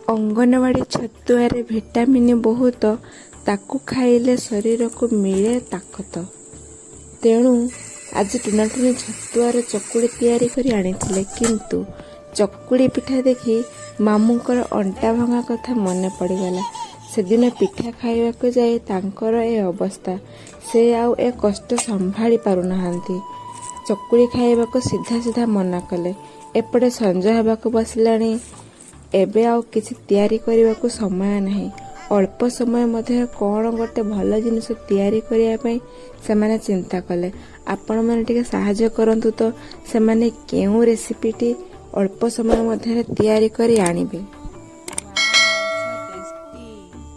Anganwadi ଛତୁଆରେ vitamin ବହୁତ, ତାକୁ ଖାଇଲେ ଶରୀରକୁ ମିଳେ ତାକତ। ତେଣୁ ଆଜି ଟୁନାଟୁନି ଛତୁଆର ଚକୁଳି ତିଆରି କରି ଆଣିଥିଲେ। କିନ୍ତୁ ଚକୁଳି ପିଠା ଦେଖି ମାମୁଁଙ୍କର ଅଣ୍ଟା ଭଙ୍ଗା କଥା ମନେ ପଡ଼ିଗଲା। ସେଦିନ ପିଠା ଖାଇବାକୁ ଯାଇ ତାଙ୍କର ଏ ଅବସ୍ଥା। ସେ ଆଉ ଏ କଷ୍ଟ ସମ୍ଭାଳି ପାରୁନାହାନ୍ତି। ଚକୁଳି ଖାଇବାକୁ ସିଧା ସିଧା ମନା କଲେ। ଏପଟେ ସଞ୍ଜ ହେବାକୁ ବସିଲାଣି। ଏବେ ଆଉ କିଛି ତିଆରି କରିବାକୁ ସମୟ ନାହିଁ। ଅଳ୍ପ ସମୟ ମଧ୍ୟରେ କ'ଣ ଗୋଟେ ଭଲ ଜିନିଷ ତିଆରି କରିବା ପାଇଁ ସେମାନେ ଚିନ୍ତା କଲେ। ଆପଣମାନେ ଟିକେ ସାହାଯ୍ୟ କରନ୍ତୁ ତ, ସେମାନେ କେଉଁ ରେସିପିଟି ଅଳ୍ପ ସମୟ ମଧ୍ୟରେ ତିଆରି କରି ଆଣିବେ।